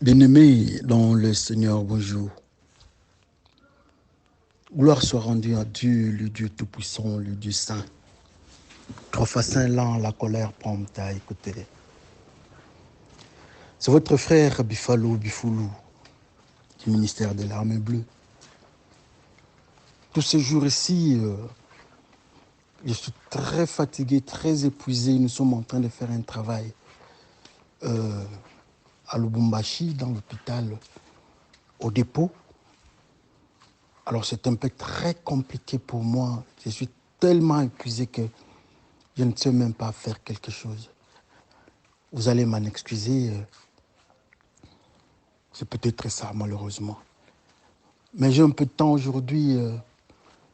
Bien-aimés dans le Seigneur, bonjour. Gloire soit rendue à Dieu, le Dieu Tout-Puissant, le Dieu Saint. Trois fois saint, lent, la colère prompte à écouter. C'est votre frère Bifoulou, du ministère de l'Armée Bleue. Tous ces jours ici, je suis très fatigué, très épuisé. Nous sommes en train de faire un travail à Lubumbashi, dans l'hôpital, au dépôt. Alors c'est un peu très compliqué pour moi. Je suis tellement épuisé que je ne sais même pas faire quelque chose. Vous allez m'en excuser. C'est peut-être ça, malheureusement. Mais j'ai un peu de temps aujourd'hui.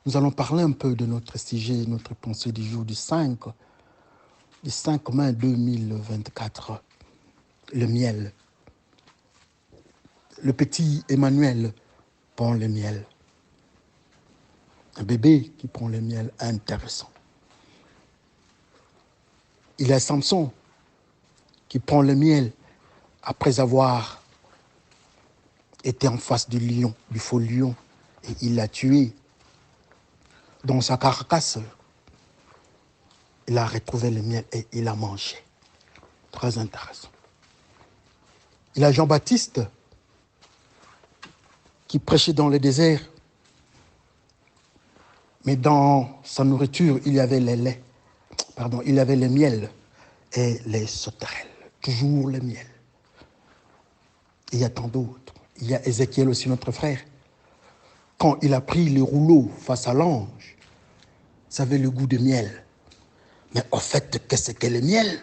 Nous allons parler un peu de notre sujet, notre pensée du jour du 5 mai 2024. Le miel. Le petit Emmanuel prend le miel. Un bébé qui prend le miel, intéressant. Il y a Samson qui prend le miel après avoir été en face du lion, du faux lion, et il l'a tué. Dans sa carcasse, il a retrouvé le miel et il a mangé. Très intéressant. Il y a Jean-Baptiste qui prêchait dans le désert, mais dans sa nourriture, il y avait il y avait le miel et les sauterelles. Toujours le miel. Il y a tant d'autres. Il y a Ézéchiel aussi, notre frère. Quand il a pris les rouleaux face à l'ange, ça avait le goût de miel. Mais au fait, qu'est-ce que le miel?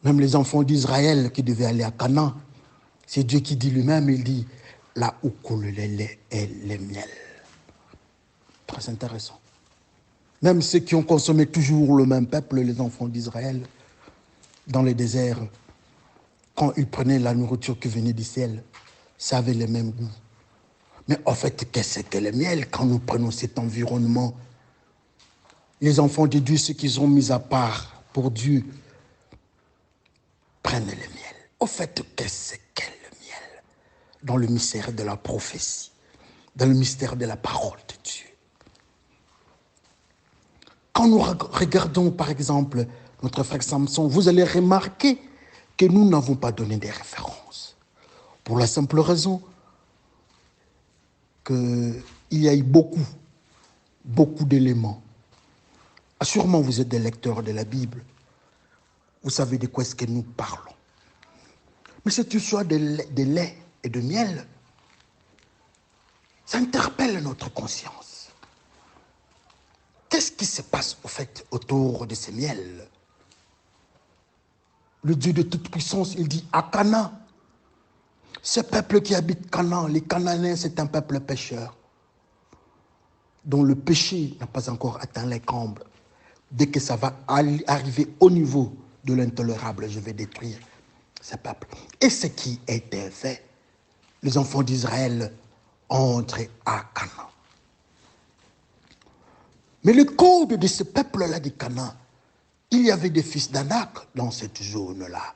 Même les enfants d'Israël qui devaient aller à Canaan, c'est Dieu qui dit lui-même, il dit, là où coule le lait et le miel. Très intéressant. Même ceux qui ont consommé toujours le même peuple, les enfants d'Israël, dans le désert, quand ils prenaient la nourriture qui venait du ciel, ça avait le même goût. Mais en fait, qu'est-ce que le miel quand nous prenons cet environnement? Les enfants de Dieu, ceux qu'ils ont mis à part pour Dieu, prennent le miel. Au fait, qu'est-ce que le miel? Dans le mystère de la prophétie, dans le mystère de la parole de Dieu. Quand nous regardons, par exemple, notre frère Samson, vous allez remarquer que nous n'avons pas donné des références. Pour la simple raison qu'il y a eu beaucoup d'éléments. Sûrement, vous êtes des lecteurs de la Bible. Vous savez de quoi est-ce que nous parlons. Mais cette histoire de lait et de miel, ça interpelle notre conscience. Qu'est-ce qui se passe, au fait, autour de ces miels? Le Dieu de toute puissance, il dit à Canaan, ce peuple qui habite Canaan, les Cananéens, c'est un peuple pécheur, dont le péché n'a pas encore atteint les combles. Dès que ça va arriver au niveau de l'intolérable, je vais détruire ce peuple. Et ce qui était fait, les enfants d'Israël ont entré à Canaan. Mais le code de ce peuple-là de Canaan, il y avait des fils d'Anak dans cette zone-là.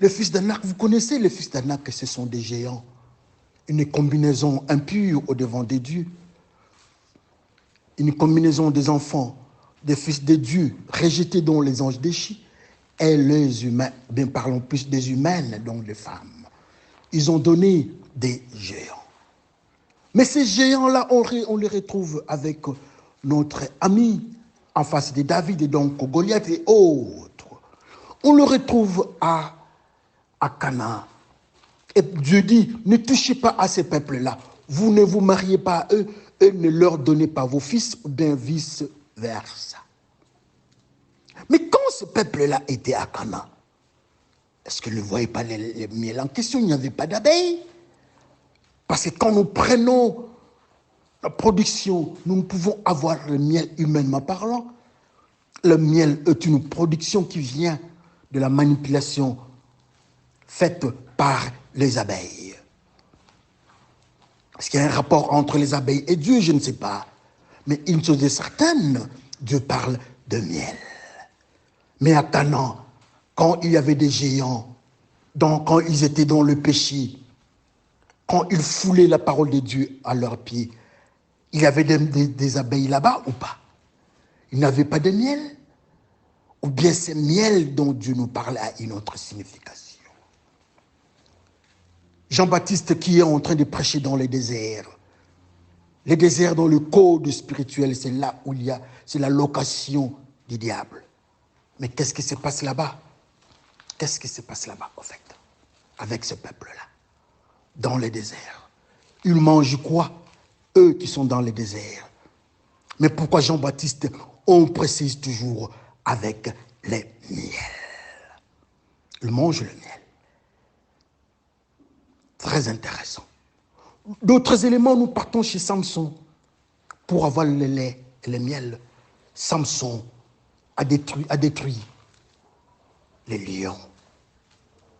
Les fils d'Anak, vous connaissez les fils d'Anak, ce sont des géants. Une combinaison impure au devant de Dieu. Une combinaison des enfants, des fils de Dieu, rejetés dont les anges déchis, et les humains, bien parlons plus des humaines, donc des femmes. Ils ont donné des géants. Mais ces géants-là, on les retrouve avec notre ami en face de David et donc Goliath et autres. On le retrouve à Canaan. Et Dieu dit, ne touchez pas à ces peuples-là. Vous ne vous mariez pas à eux et ne leur donnez pas vos fils, ou bien vice-versa. Mais quand ce peuple-là était à Canaan, est-ce qu'ils ne voyaient pas les miel en question? Il n'y avait pas d'abeilles. Parce que quand nous prenons la production, nous ne pouvons avoir le miel humainement parlant. Le miel est une production qui vient de la manipulation faite par les abeilles. Est-ce qu'il y a un rapport entre les abeilles et Dieu? Je ne sais pas. Mais une chose est certaine, Dieu parle de miel. Mais à Canaan, quand il y avait des géants, quand ils étaient dans le péché, quand ils foulaient la parole de Dieu à leurs pieds, il y avait des abeilles là-bas ou pas? Il n'avait pas de miel? Ou bien c'est miel dont Dieu nous parle a une autre signification? Jean-Baptiste qui est en train de prêcher dans les déserts dans le code spirituel, c'est là où c'est la location du diable. Mais qu'est-ce qui se passe là-bas? Qu'est-ce qui se passe là-bas, en fait, avec ce peuple-là, dans les déserts? Ils mangent quoi, eux qui sont dans les déserts? Mais pourquoi Jean-Baptiste, on précise toujours avec les miels? Ils mangent le miel. Très intéressant. D'autres éléments, nous partons chez Samson pour avoir le lait et le miel. Samson a détruit les lions.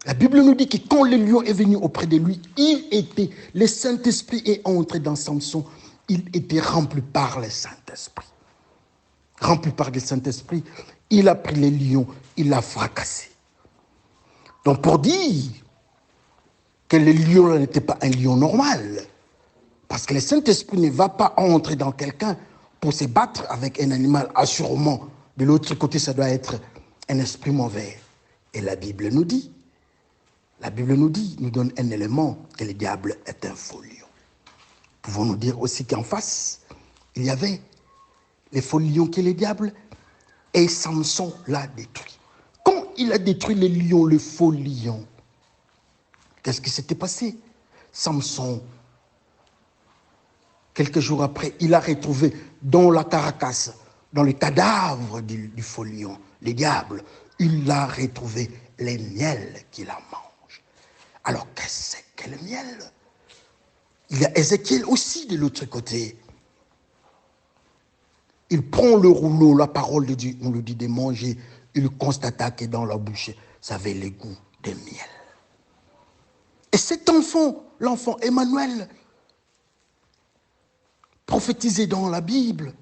La Bible nous dit que quand le lion est venu auprès de lui, le Saint-Esprit est entré dans Samson, il était rempli par le Saint-Esprit. Rempli par le Saint-Esprit, il a pris les lions, il l'a fracassé. Donc pour dire que le lion n'était pas un lion normal, parce que le Saint-Esprit ne va pas entrer dans quelqu'un pour se battre avec un animal. Assurément, de l'autre côté, ça doit être un esprit mauvais. Et la Bible nous donne un élément que le diable est un faux lion. Pouvons-nous dire aussi qu'en face, il y avait les faux lions qui est le diable, et Samson l'a détruit. Quand il a détruit les lions, le faux lion, qu'est-ce qui s'était passé? Samson, quelques jours après, il a retrouvé dans la carcasse, dans le cadavre du faux lion, le diable, il a retrouvé les miels qu'il en mange. Alors, qu'est-ce que le miel? Il y a Ézéchiel aussi de l'autre côté. Il prend le rouleau, la parole de Dieu, on lui dit de manger. Il constata que dans la bouche, ça avait le goût de miel. Et cet enfant, l'enfant Emmanuel, prophétisé dans la Bible,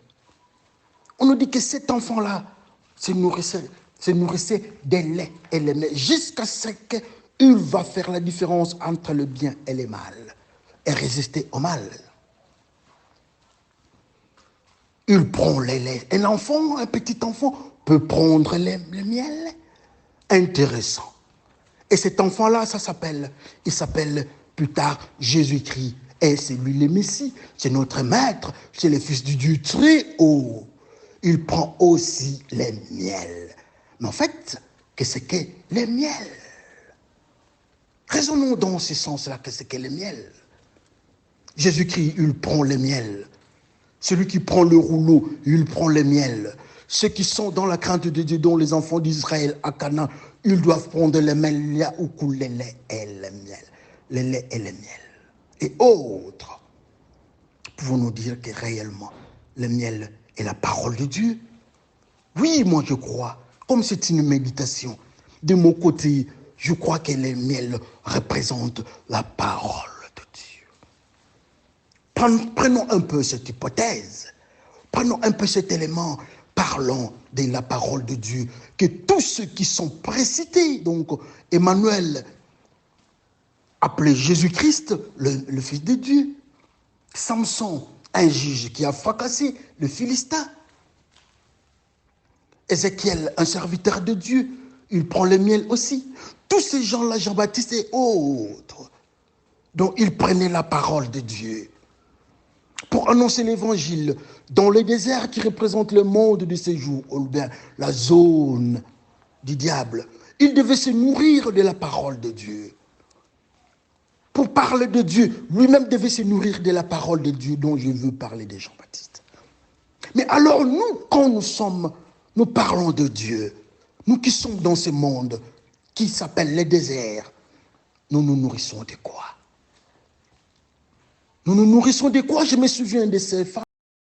on nous dit que cet enfant-là se nourrissait des laits et les miel, jusqu'à ce qu'il va faire la différence entre le bien et le mal, et résister au mal. Il prend les laits. Un enfant, un petit enfant, peut prendre le miel. Intéressant. Et cet enfant-là, il s'appelle plus tard Jésus-Christ. Et c'est lui le Messie, c'est notre maître, c'est le Fils du Dieu très haut. Il prend aussi les miels. Mais en fait, qu'est-ce que le miel? Raisonnons dans ce sens-là, qu'est-ce que le miel? Jésus-Christ, il prend le miel. Celui qui prend le rouleau, il prend le miel. Ceux qui sont dans la crainte de Dieu, dont les enfants d'Israël à Canaan, ils doivent prendre le miel, là où coule le lait et le miel. Le lait et le miel. Et autres, pouvons-nous dire que réellement, le miel est la parole de Dieu? Oui, moi je crois, comme c'est une méditation, de mon côté, je crois que le miel représente la parole de Dieu. Prenons un peu cette hypothèse, prenons un peu cet élément, parlons de la parole de Dieu, que tous ceux qui sont précités, donc Emmanuel, appelé Jésus-Christ, le Fils de Dieu, Samson, un juge qui a fracassé le Philistin, Ézéchiel, un serviteur de Dieu, il prend le miel aussi. Tous ces gens-là, Jean-Baptiste et autres, dont ils prenaient la parole de Dieu pour annoncer l'évangile dans le désert qui représente le monde de ces jours, ou bien la zone du diable. Ils devaient se nourrir de la parole de Dieu. Pour parler de Dieu, lui-même devait se nourrir de la parole de Dieu dont je veux parler de Jean-Baptiste. Mais alors nous, quand nous parlons de Dieu, nous qui sommes dans ce monde qui s'appelle le désert, nous nous nourrissons de quoi? Nous nous nourrissons de quoi? Je me souviens de ces femmes